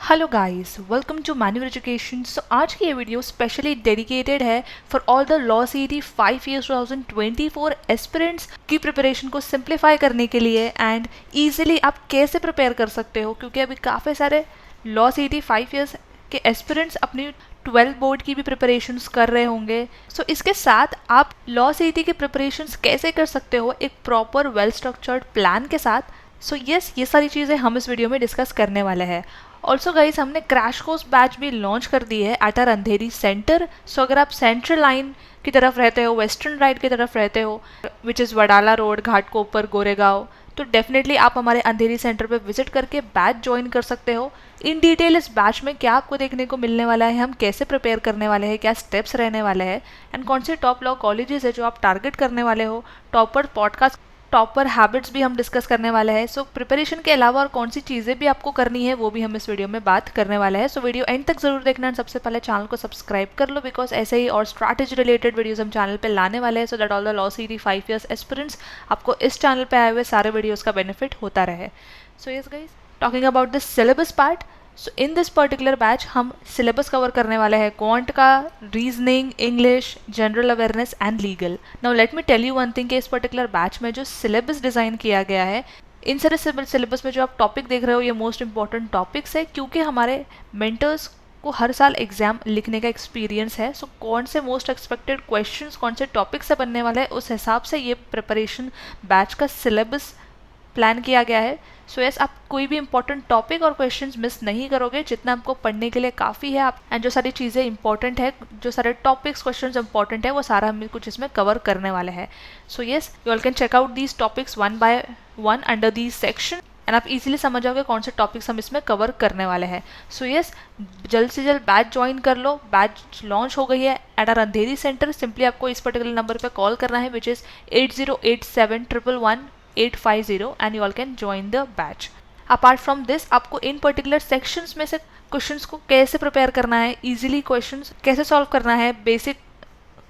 Hello guys, welcome to manual education. So आज की ये वीडियो स्पेशली डेडिकेटेड है for all the law CET 5 years 2024 aspirants की preparation को सिंप्लीफाई करने के लिए एंड ईजिली आप कैसे प्रिपेयर कर सकते हो, क्योंकि अभी काफ़ी सारे लॉ सीईटी 5 ईयर्स के एस्पिरेंट्स अपनी 12 बोर्ड की भी प्रिपरेशंस कर रहे होंगे। सो इसके साथ आप लॉ सीईटी की प्रिपरेशंस कैसे कर सकते हो एक प्रॉपर वेल स्ट्रक्चर्ड प्लान के साथ। ये सारी चीज़ें हम इस वीडियो में डिस्कस करने वाले हैं। ऑल्सो गाइस, हमने क्रैश कोर्स बैच भी लॉन्च कर दी है एट आर अंधेरी सेंटर। सो अगर आप सेंट्रल लाइन की तरफ रहते हो, वेस्टर्न राइट की तरफ रहते हो, which is Wadala road, Ghatkopar, Goregaon, तो डेफिनेटली आप हमारे अंधेरी सेंटर पे विजिट करके बैच ज्वाइन कर सकते हो। इन डिटेल इस बैच में क्या आपको देखने को मिलने वाला है, हम कैसे प्रिपेयर करने वाले हैं, क्या स्टेप्स रहने वाले हैं एंड कौन से टॉप लॉ कॉलेजेस है जो आप टारगेट करने वाले हो, टॉपर हैबिट्स भी हम डिस्कस करने वाले हैं। सो प्रिपरेशन के अलावा और कौन सी चीज़ें भी आपको करनी है वो भी हम इस वीडियो में बात करने वाले हैं। सो वीडियो एंड तक जरूर देखना। सबसे पहले चैनल को सब्सक्राइब कर लो, बिकॉज ऐसे ही और स्ट्रैटेजी रिलेटेड वीडियोस हम चैनल पे लाने वाले हैं, so that all the law CET 5 years aspirants आपको इस चैनल पे आए हुए सारे वीडियोज़ का बेनिफिट होता रहे। So yes guys, talking about the syllabus part. So in this particular batch हम सिलेबस कवर करने वाले हैं क्वांट का, reasoning, English, general awareness and legal. Now let me tell you one thing कि इस पर्टिकुलर बैच में जो syllabus design किया गया है, इन सारे सिलेबस में जो आप टॉपिक देख रहे हो ये मोस्ट इंपॉर्टेंट टॉपिक्स है, क्योंकि हमारे मेंटर्स को हर साल एग्जाम लिखने का एक्सपीरियंस है। सो कौन से मोस्ट एक्सपेक्टेड क्वेश्चंस कौन से टॉपिक से बनने वाला है, उस हिसाब से ये प्रिपरेशन बैच का सिलेबस प्लान किया गया है। सो यस, आप कोई भी इंपॉर्टेंट टॉपिक और क्वेश्चंस मिस नहीं करोगे, जितना आपको पढ़ने के लिए काफ़ी है। आप एंड जो सारी चीज़ें इंपॉर्टेंट है, जो सारे टॉपिक्स क्वेश्चंस इंपॉर्टेंट है, वो सारा हम कुछ इसमें कवर करने वाले हैं। So yes, you all can check out these topics one by one under these section and आप इजीली समझ जाओगे कौन से टॉपिक्स हम इसमें कवर करने वाले हैं। सो यस, जल्द से जल्द बैच ज्वाइन कर लो। बैच लॉन्च हो गई है at our Andheri centre. Simply आपको इस पर्टिकुलर नंबर पर कॉल करना है, which is 8087111850 and you all can join the batch. Apart from this, आपको इन पर्टिकुलर सेक्शंस में से क्वेश्चंस को कैसे प्रिपेयर करना है, इजीली क्वेश्चंस कैसे सॉल्व करना है, बेसिक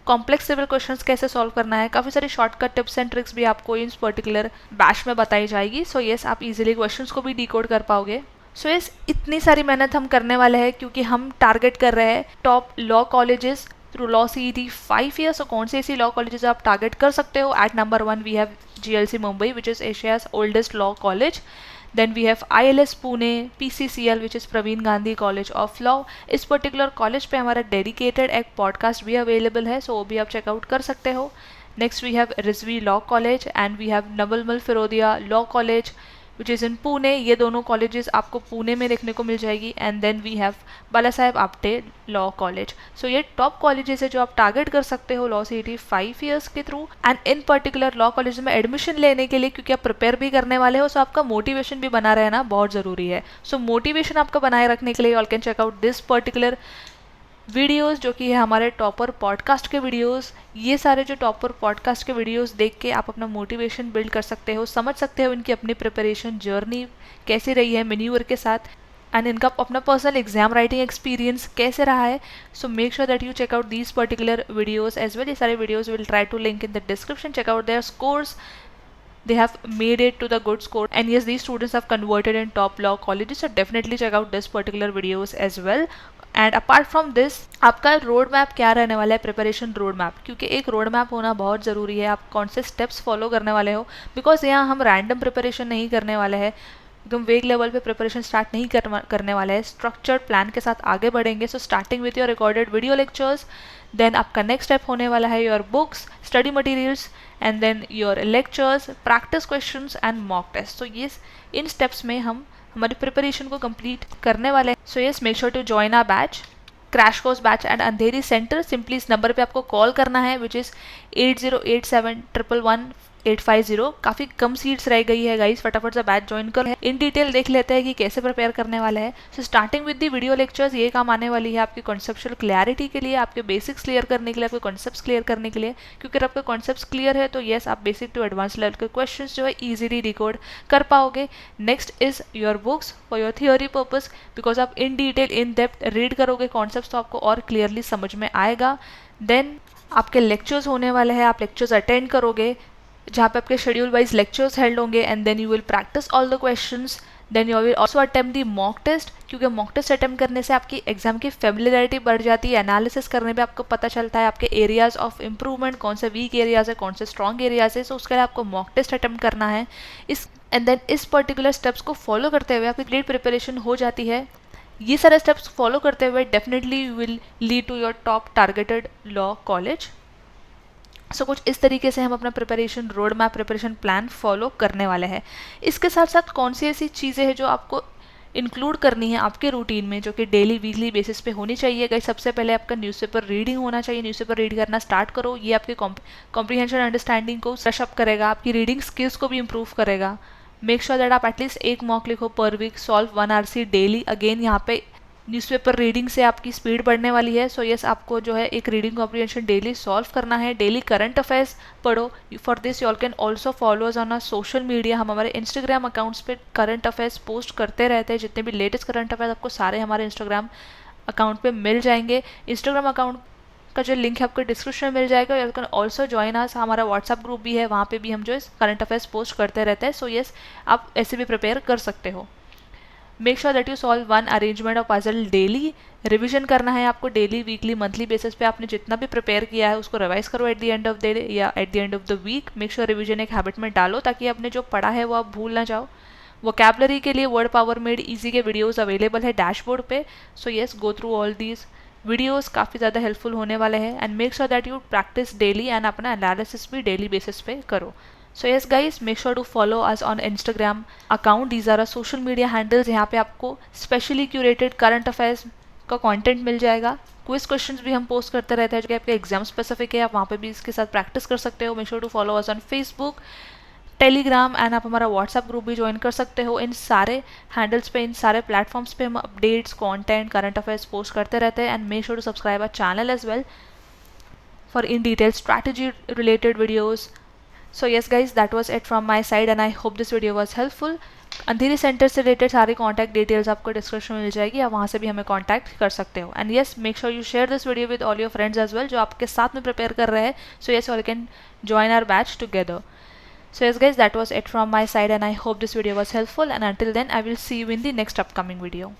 कॉम्प्लेक्स लेवल क्वेश्चंस कैसे सॉल्व करना है, काफ़ी सारी शॉर्टकट टिप्स एंड ट्रिक्स भी आपको इस पर्टिकुलर बैच में बताई जाएगी। सो यस, आप इजीली क्वेश्चंस को भी डिकोड कर पाओगे। सो यस, इतनी सारी मेहनत हम करने वाले हैं क्योंकि हम टारगेट कर रहे हैं top law colleges through law CET 5 years. कौन से ऐसी लॉ कॉलेजेस आप टारगेट कर सकते हो? At number 1 we have GLC Mumbai, which is Asia's oldest law college. Then we have ILS Pune, PCCL, which is Praveen Gandhi College of Law. इस particular college पे हमारा डेडिकेटेड एक podcast भी available है, सो वो भी आप चेकआउट कर सकते हो। Next we have Rizvi law college and we have Navalmal Firodia law college which is in Pune. ये दोनों कॉलेजेस आपको पुणे में देखने को मिल जाएगी। And then we have Bala Saheb Apte law college. So ये टॉप कॉलेजेस है जो आप टारगेट कर सकते हो लॉ सीईटी 5 ईयर्स के through. And in particular law college में एडमिशन लेने के लिए, क्योंकि आप प्रिपेयर भी करने वाले हो, सो आपका मोटिवेशन भी बना रहना बहुत ज़रूरी है। सो मोटिवेशन आपका बनाए रखने के लिए all can check out this particular videos, जो कि है हमारे टॉपर पॉडकास्ट के वीडियोस। ये सारे जो टॉपर पॉडकास्ट के वीडियोस देख के आप अपना मोटिवेशन बिल्ड कर सकते हो, समझ सकते हो इनकी अपनी प्रिपरेशन जर्नी कैसी रही है मेन्यूअर के साथ एंड इनका अपना पर्सनल एग्जाम राइटिंग एक्सपीरियंस कैसे रहा है। So make sure that you check out these particular videos as well. ये सारे videos will try to link in the description. Check out their scores, they have made it to the good score, and yes, these students have converted in top law colleges, so definitely check out this particular videos as well. And apart from this, आपका road map क्या रहने वाला है, preparation road map, क्योंकि एक road map होना बहुत ज़रूरी है। आप कौन से स्टेप्स फॉलो करने वाले हो, बिकॉज यहाँ हम रैंडम प्रिपरेशन नहीं करने वाले हैं, एकदम वेग लेवल पे प्रिपरेशन स्टार्ट नहीं करने वाले हैं, स्ट्रक्चर्ड प्लान के साथ आगे बढ़ेंगे। So starting with your recorded video lectures, then आपका नेक्स्ट स्टेप होने वाला है your books, study materials, and then your lectures, practice questions and mock test. So ये इन स्टेप्स में हम हमारी प्रिपरेशन को कंप्लीट करने वाले हैं। So yes, make sure to join our batch, crash course batch and Andheri centre. Simply इस नंबर पे आपको कॉल करना है, विच इज़ 8087111850। काफ़ी कम सीट्स रह गई है गाइस, फटाफट से बैच ज्वाइन कर। इन डिटेल देख लेते हैं कि कैसे प्रिपेयर करने वाले हैं। So starting with the video lectures, ये काम आने वाली है आपकी कॉन्सेप्चुअल क्लैरिटी के लिए, आपके बेसिक्स क्लियर करने के लिए, आपके कॉन्सेप्ट्स क्लियर करने के लिए, क्योंकि अगर आपके कॉन्सेप्ट्स क्लियर है तो येस, आप बेसिक टू एडवांस लेवल के क्वेश्चंस जो है ईजिली डिकोड कर पाओगे। Next is your books for your theory purpose, because आप in detail in depth read करोगे कॉन्सेप्ट्स तो आपको और क्लियरली समझ में आएगा। देन आपके लेक्चर्स होने वाले हैं, आप लेक्चर्स अटेंड करोगे जहाँ पे आपके शेड्यूल वाइज लेक्चर्स हेल्ड होंगे, and then you will practice all the questions. Then you will also attempt the mock test, क्योंकि मॉक टेस्ट अटेम्प्ट करने से आपकी एग्जाम की फेमिलियरिटी बढ़ जाती है, एनालिसिस करने पे आपको पता चलता है आपके एरियाज ऑफ इंप्रूवमेंट, कौन से वीक एरियाज है, कौन से स्ट्रॉन्ग एरियाज है। सो उसके लिए आपको मॉक टेस्ट अटेम्प्ट करना है। इस एंड देन इस पर्टिकुलर स्टेप्स को फॉलो करते हुए आपकी ग्रेड प्रिपरेशन हो जाती है। ये सारे स्टेप्स फॉलो करते हुए definitely you will lead to your top targeted law college. So कुछ इस तरीके से हम अपना preparation road map, preparation plan follow करने वाले हैं। इसके साथ साथ कौन सी ऐसी चीज़ें हैं जो आपको इंक्लूड करनी है आपके रूटीन में, जो कि डेली वीकली बेसिस पे होनी चाहिए। गाइस सबसे पहले आपका न्यूज़पेपर रीडिंग होना चाहिए। न्यूज़पेपर रीड करना स्टार्ट करो, ये आपके कॉम्प्रीहेंशन अंडरस्टैंडिंग को फ्रेश अप करेगा, आपकी रीडिंग स्किल्स को भी इंप्रूव करेगा। मेक श्योर दैट आप एटलीस्ट एक मॉक लिखो per week, solve 1 RC daily. Again यहाँ पे न्यूज़पेपर रीडिंग से आपकी स्पीड बढ़ने वाली है। सो यस, आपको जो है एक रीडिंग कॉम्प्रीहेंशन डेली सॉल्व करना है। डेली करंट अफेयर्स पढ़ो। For this you all can also follow us on our social media. हम हमारे इंस्टाग्राम अकाउंट्स पे करंट अफेयर्स पोस्ट करते रहते हैं। जितने भी लेटेस्ट करंट अफेयर्स आपको सारे हमारे इंस्टाग्राम अकाउंट पे मिल जाएंगे। इंस्टाग्राम अकाउंट का जो लिंक है आपको डिस्क्रिप्शन में मिल जाएगा। You can also join us, हमारा व्हाट्सअप ग्रुप भी है, वहाँ पे भी हम जो है करंट अफेयर्स पोस्ट करते रहते हैं। सो यस, आप ऐसे भी प्रिपेयर कर सकते हो। Make sure that you solve 1 arrangement of puzzle daily. Revision करना है आपको डेली, वीकली, मंथली बेसिस पे। आपने जितना भी प्रिपेयर किया है उसको रिवाइज करो at the end of the day या at the end of the week. Make sure revision एक हैबिट में डालो ताकि आपने जो पढ़ा है वो आप भूल ना जाओ। वोकैबलरी के लिए वर्ड पावर मेड ईजी के वीडियोस अवेलेबल है डैशबोर्ड पे। So yes, go through all these videos, काफ़ी ज़्यादा हेल्पफुल होने वाले हैं। And make sure that you practice daily and अपना एनालिसिस भी डेली बेसिस पे करो। So yes guys, make sure to follow us on Instagram account. These are our social media handles. यहाँ पे आपको specially curated current affairs का content मिल जाएगा। Quiz questions भी हम पोस्ट करते रहते हैं जो कि आपके एग्जाम स्पेसिफिक है। आप वहाँ पे भी इसके साथ प्रैक्टिस कर सकते हो। Make sure to follow us on Facebook, Telegram and आप हमारा व्हाट्सअप ग्रुप भी ज्वाइन कर सकते हो। इन सारे हैंडल्स पे, इन सारे प्लेटफॉर्म्स पे हम updates, content, current affairs post करते रहते हैं। And make sure to subscribe our channel as well for in detail strategy related videos. So yes guys, that was it from my side and I hope this video was helpful. Andheri centre से related सारी contact details आपको description में मिल जाएगी, आप वहाँ से भी हमें कॉन्टैक्ट कर सकते हो। And yes, make sure you share this video with all your friends as well जो आपके साथ में प्रिपेयर कर रहे हैं। So yes, all can join our batch together. So yes guys, that was it from my side and I hope this video was helpful, and until then I will see you in the next upcoming video.